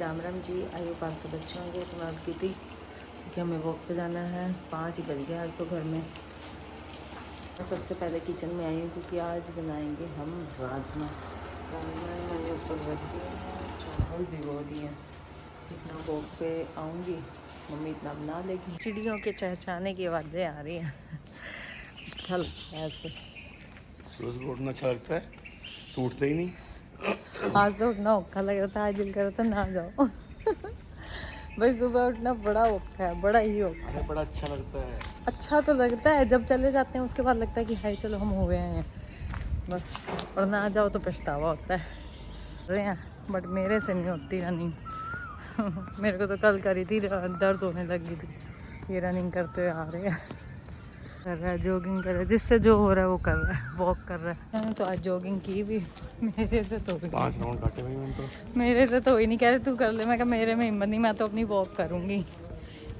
Ram Ram ji. I hope आप सब अच्छे होंगे। तो मैं की थी कि हमें वॉक पे जाना है, 5 ही बज गया आज तो घर में। मैं सबसे पहले किचन में आई हूँ क्योंकि आज बनाएंगे हम राजमा। मैंने ऊपर रख दिए हैं, चावल भिगो दिए। इतना वॉक पे आऊँगी मम्मी इतना बना लेगी। चिड़ियों के चहचहाने की आवाज़ें आ रही हैं। अच्छा लगता है ऐसे। सुबह सुबह उठना अच्छा लगता है, टूटते ही नहीं। आज से उठना औखा लग रहा था, आज दिल कर रहा था ना जाओ। भाई सुबह उठना बड़ा औखा है, बड़ा ही औखा है। बड़ा अच्छा लगता है। अच्छा तो लगता है, जब चले जाते हैं उसके बाद लगता है कि हाय चलो हम हो गए हैं बस। और ना जाओ तो पछतावा होता है। अरे हैं बट मेरे से नहीं होती रनिंग। मेरे को तो कल करी थी, दर्द होने लगी थी। ये रनिंग करते हुए आ रहे हैं, कर रहा है जॉगिंग कर रहा है, जिससे जो हो रहा है वो कर रहा है, वॉक कर रहा है। मैंने तो आज जॉगिंग की भी, मेरे से तो 5 राउंड काटे भाई मैंने तो। मेरे से तो ही नहीं। कह रहे तू कर ले, मैं कहा मेरे में हिम्मत नहीं, मैं तो अपनी वॉक करूँगी।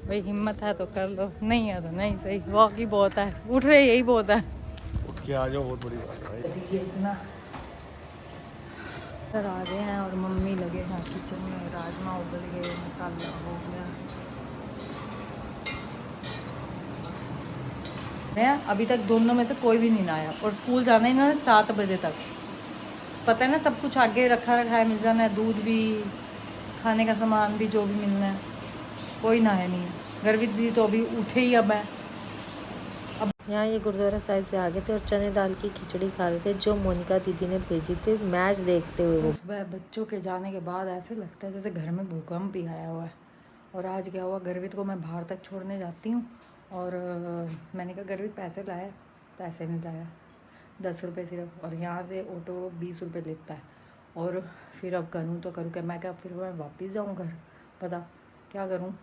भाई हिम्मत है तो कर लो, नहीं है तो नहीं सही। वॉक ही बहुत है, उठ रहे यही बहुत है। उठ के आ जाओ, बहुत बड़ी बात है भाई। ये इतना सर आ रहे हैं और मम्मी लगे हैं किचन में। राजमा उबल गए, मसाला हो गया। अभी तक दोनों में से कोई भी नहीं नहाया और स्कूल जाना ही ना 7 बजे तक। पता है ना सब कुछ आगे रखा है, मिल जाना है, दूध भी, खाने का सामान भी, जो भी मिलना है। कोई नहाया नहीं है। गर्वित दी तो अभी उठे ही अब है। अब यहाँ ये गुरुद्वारा साहिब से आ गए थे और चने दाल की खिचड़ी खा रहे थे जो मोनिका दीदी ने भेजी थी मैच देखते हुए। सुबह बच्चों के जाने के बाद ऐसे लगता है जैसे घर में भूकंप ही आया हुआ है। और आज क्या हुआ, गर्वित को मैं बाहर तक छोड़ने जाती हूँ और मैंने कहा गर्वित पैसे लाया, पैसे नहीं लाया, 10 रुपये सिर्फ। और यहाँ से ऑटो 20 रुपये लेता है। और फिर अब करूँ तो करूँ क्या, मैं क्या फिर मैं वापस जाऊँ घर, पता क्या करूँ।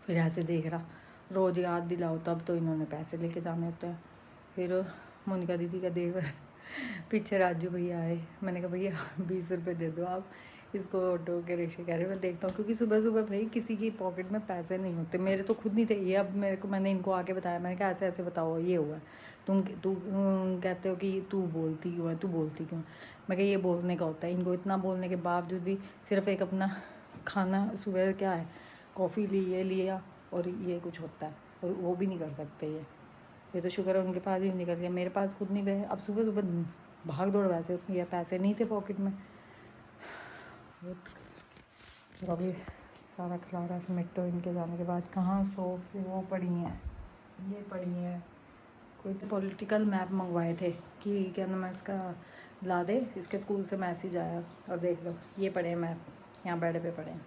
फिर ऐसे देख रहा, रोज़ याद दिलाओ तब तो इन्होंने पैसे लेके जाने होते हैं। फिर मोनिका दीदी का देवर पीछे राजू भैया आए। मैंने कहा भैया 20 रुपये दे दो आप, इसको ऑटो के रिक्शे कह रहे। मैं देखता हूँ क्योंकि सुबह सुबह भाई किसी की पॉकेट में पैसे नहीं होते, मेरे तो खुद नहीं थे ये। अब मैंने इनको आके बताया, मैंने कहा ऐसे ऐसे बताओ ये हुआ है। तू कहते हो कि तू बोलती क्यों है, तू बोलती क्यों। मैं कहा ये बोलने का होता है। इनको इतना बोलने के बावजूद भी सिर्फ एक अपना खाना सुबह क्या है, कॉफ़ी ली, ये लिया और ये कुछ होता है, और वो भी नहीं कर सकते ये तो शुक्र है उनके पास भी निकल गया, मेरे पास खुद नहीं गए। अब सुबह सुबह भाग दौड़ वैसे उतनी है, पैसे नहीं थे पॉकेट में। और अभी सारा खिलारा समेटो इनके जाने के बाद। कहाँ सॉक्स से वो पड़ी हैं, ये पड़ी हैं। कोई तो पॉलिटिकल मैप मंगवाए थे कि क्या नाम है इसका, ला दे, इसके स्कूल से मैसेज आया। और देख लो ये पड़े हैं मैप, यहाँ बेड पे पड़े हैं,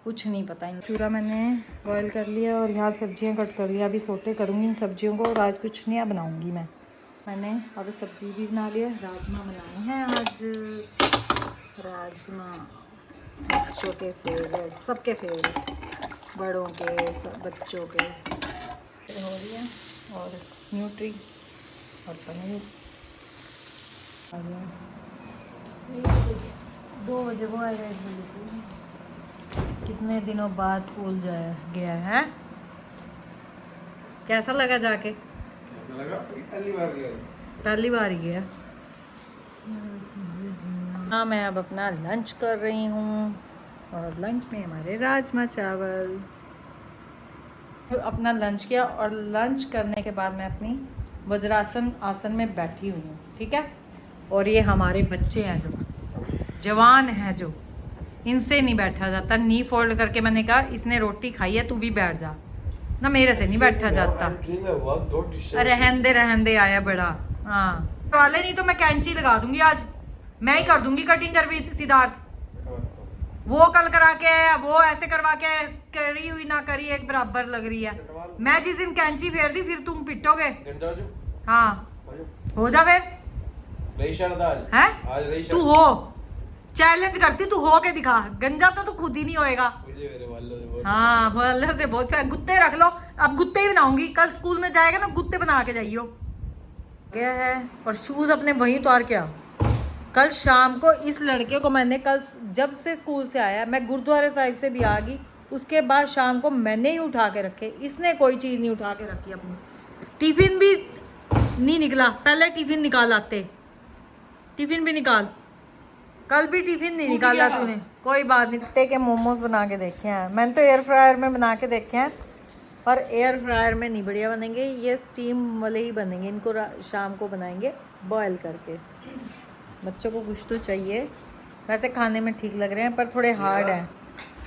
कुछ नहीं पता। चूरा मैंने बॉयल कर लिया और यहाँ सब्जियाँ कट कर लिया। अभी सोटे करूँगी इन सब्जियों को और आज कुछ नया बनाऊँगी मैंने अब सब्जी भी बना लिया। राजमा बनाए हैं आज, राजमा बच्चों के फेवरेट, सबके फेवरेट, बड़ों के, सब बच्चों के हो रही है। और न्यूट्री और पनीर। 2 बजे वो आएगा, 1 बजे। कितने दिनों बाद स्कूल गया है। कैसा लगा जाके? कैसा लगा? पहली बार गया। पहली बार ही गया। हाँ मैं अब अपना लंच कर रही हूँ और लंच में हमारे राजमा चावल। अपना लंच किया और लंच करने के बाद मैं अपनी वज्रासन आसन में बैठी हुई हूँ, ठीक है। और ये हमारे बच्चे हैं जो जवान हैं, जो इनसे नहीं बैठा जाता। नी फोल्ड करके मैंने कहा इसने रोटी खाई है तू भी बैठ जा ना, मेरे से नहीं बैठा जाता। रहन दे आया बड़ा। हाँ वाले नहीं तो मैं कैंची लगा दूंगी आज, मैं ही कर दूंगी कटिंग कर भी। सिद्धार्थ वो कल करा के आया, वो ऐसे करवा के करी हुई ना करी एक बराबर लग रही है। मैं जिस दिन कैंची फेर दी फिर तुम पिटोगे। हाँ हो जा फिर है, तू हो चैलेंज करती, तू हो के दिखा। गंजा तो तू खुद ही नहीं होएगा। हाँ वाले से बहुत गुत्ते रख लो, अब गुत्ते ही बनाऊंगी। कल स्कूल में जाएगा ना गुत्ते बना के जाइयो। गया है और शूज अपने वहीं उतार के आओ। कल शाम को इस लड़के को मैंने, कल जब से स्कूल से आया, मैं गुरुद्वारे साहिब से भी आ गई, उसके बाद शाम को मैंने ही उठा के रखे, इसने कोई चीज़ नहीं उठा के रखी अपनी। टिफिन भी नहीं निकला, पहले टिफिन निकाल आते, टिफिन भी निकाल। कल भी टिफिन नहीं निकाला तूने, कोई बात नहीं। आटे के मोमोज बना के देखे हैं मैंने तो एयर फ्रायर में बना के देखे हैं, पर एयर फ्रायर में नहीं बढ़िया बनेंगे, ये स्टीम वाले ही बनेंगे। इनको शाम को बनाएंगे बॉयल करके। बच्चों को कुछ तो चाहिए, वैसे खाने में ठीक लग रहे हैं पर थोड़े हार्ड हैं,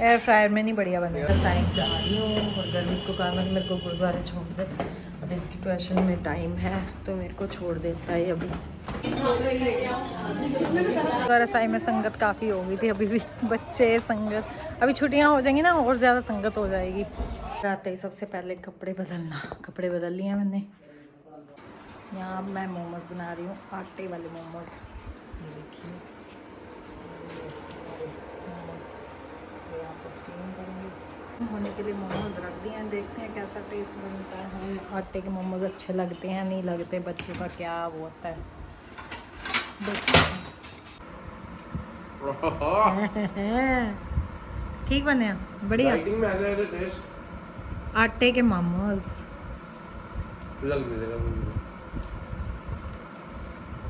एयर फ्रायर में नहीं बढ़िया बनेगा। साइड जा रही हूँ और गर्मी को कहा मेरे को गुरुद्वारे छोड़ दे, अब इसकी ट्यूशन में टाइम है तो मेरे को छोड़ देता है अभी। गुरुद्वारा साहिब में संगत काफ़ी हो गई थी, अभी भी बच्चे संगत, अभी छुट्टियाँ हो जाएंगी ना और ज़्यादा संगत हो जाएगी। रात ही सबसे पहले कपड़े बदलना, कपड़े बदल लिए मैंने। यहाँ मैं मोमोज बना रही हूँ, आटे वाले मोमोज। ये देखिए मोमोज, ये यहाँ पर स्टीम करूँगी। होने के लिए मोमोज रख दिए हैं, देखते हैं कैसा टेस्ट बनता है। आटे के मोमोज अच्छे लगते हैं नहीं लगते, बच्चों का क्या वो होता है, देखते हैं। ठीक बने हैं, बढ़िया। आटे के मोमोज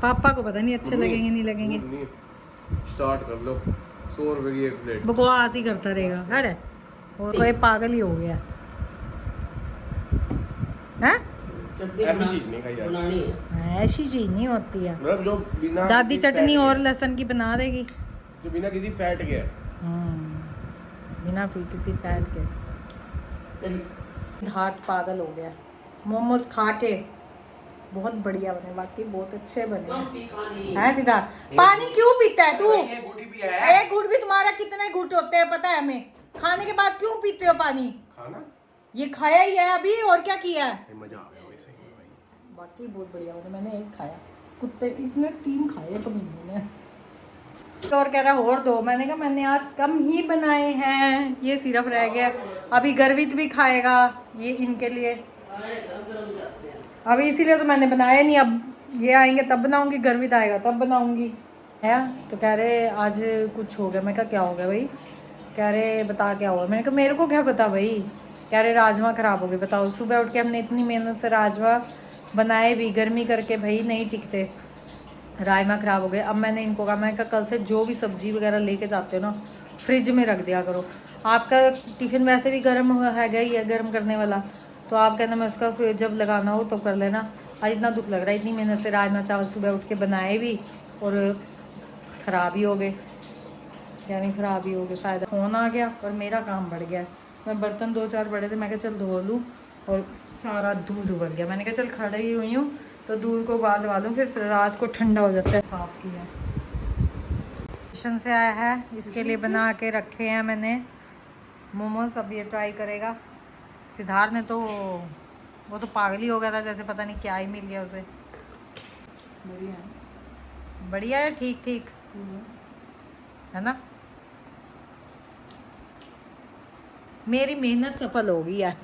पापा को पता नहीं अच्छे लगेंगे नहीं लगेंगे। स्टार्ट कर लो, 100 रुपए की एक प्लेट। बकवास ही करता रहेगा है, और कोई पागल ही हो गया है। ऐसी चीज नहीं खाई जाती, ऐसी चीज नहीं होती है। मतलब जो बिना दादी किसी चटनी फैट और के, लहसुन की बना देगी, जो बिना किसी फैट के है। बिना फिर किसी फैट के। हार्ट पागल हो गया, मोमोज खा के बहुत बढ़िया बने, बाकी बहुत अच्छे बने हैं। सीधा पानी क्यों पीता है तू? एक घूट भी तुम्हारा कितने घूट होते हैं पता है हमें? खाने के बाद क्यों पीते हो पानी? खाना ये खाया ही है अभी, और क्या किया है? मजा आ गया वैसे ही भाई। बाकी बहुत बढ़िया बने, मैंने एक खाया, कुत्ते इसने 3 खाए कमीने ने। और कह रहा और दो, मैंने कहा मैंने आज कम ही बनाए हैं, ये सिर्फ रह गया। अभी गर्वित भी खाएगा ये इनके लिए, अभी इसीलिए तो मैंने बनाया नहीं। अब ये आएंगे तब बनाऊंगी, गर्वित आएगा तब बनाऊंगी। है तो कह रहे आज कुछ हो गया। मैं कहा क्या हो गया भाई? कह रहे बता क्या हुआ? मैंने कहा मेरे को क्या पता भाई। कह रहे राजमा ख़राब हो गए। बताओ, सुबह उठ के हमने इतनी मेहनत से राजमा बनाए भी, गर्मी करके भाई नहीं टिकते, राजमा ख़राब हो गए। अब मैंने इनको कहा, मैं कल से जो भी सब्जी वगैरह लेके जाते हो ना फ्रिज में रख दिया करो। आपका टिफ़िन वैसे भी गर्म है गई है, गर्म करने वाला, तो आप कहना मैं उसका फिर जब लगाना हो तो कर लेना। आज इतना दुख लग रहा है, इतनी मेहनत से राजमा चावल सुबह उठ के बनाए भी और ख़राब ही हो गए। यानी ख़राब ही हो गए, फ़ायदा फ़ोन आ गया और मेरा काम बढ़ गया। मैं बर्तन 2-4 बड़े थे, मैं कहा चल धो लूँ, और सारा दूध उबल गया। मैंने कहा चल खड़े ही हुई हूँ तो दूध को उबाल दवा लूँ, फिर रात को ठंडा हो जाता है। साफ़ किया, ट्यूशन से आया है, इसके लिए बना के रखे हैं मैंने मोमोज। अब ये ट्राई करेगा। सिद्धार्थ ने तो वो तो पागल ही हो गया था, जैसे पता नहीं क्या ही मिल गया उसे। बढ़िया है, ठीक ठीक है ना। मेरी मेहनत सफल हो गई है।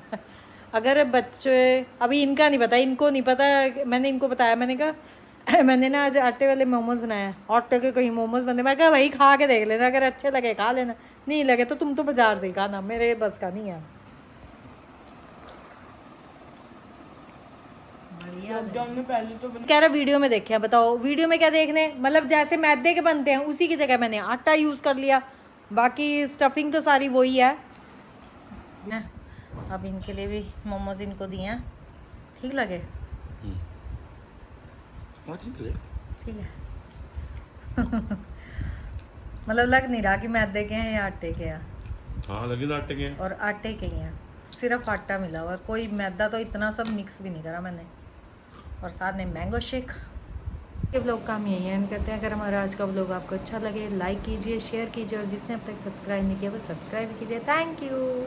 अगर बच्चे, अभी इनका नहीं पता, इनको नहीं पता, मैंने इनको बताया, मैंने कहा मैंने ना आज आटे वाले मोमोज बनाए, आटे के कहीं मोमोज बने। मैं कहा भाई खा के देख लेना, अगर अच्छे लगे खा लेना, नहीं लगे तो तुम तो बाजार से ही खाना, मेरे बस का नहीं है। पहले तो कह रहा वीडियो में देखे हैं। बताओ वीडियो में क्या देखने, मतलब जैसे मैदे के बनते हैं उसी की जगह मैंने आटा यूज़ कर लिया, बाकी स्टफिंग तो सारी वही है। अब इनके लिए भी मोमोज इनको दिए हैं, ठीक लगे? ठीक है। मतलब लग नहीं रहा कि मैदे के हैं या आटे के हैं। हाँ लगे आटे के हैं, और आटे के ही हैं, सिर्फ आटा मिला हुआ, कोई मैदा तो इतना सब मिक्स भी नहीं करा मैंने। और साथ में मैंगो शेक। ये व्लॉग का हम यही एंड करते हैं। अगर हमारा आज का व्लॉग आपको अच्छा लगे लाइक कीजिए, शेयर कीजिए, और जिसने अब तक सब्सक्राइब नहीं किया वो सब्सक्राइब कीजिए। Thank you.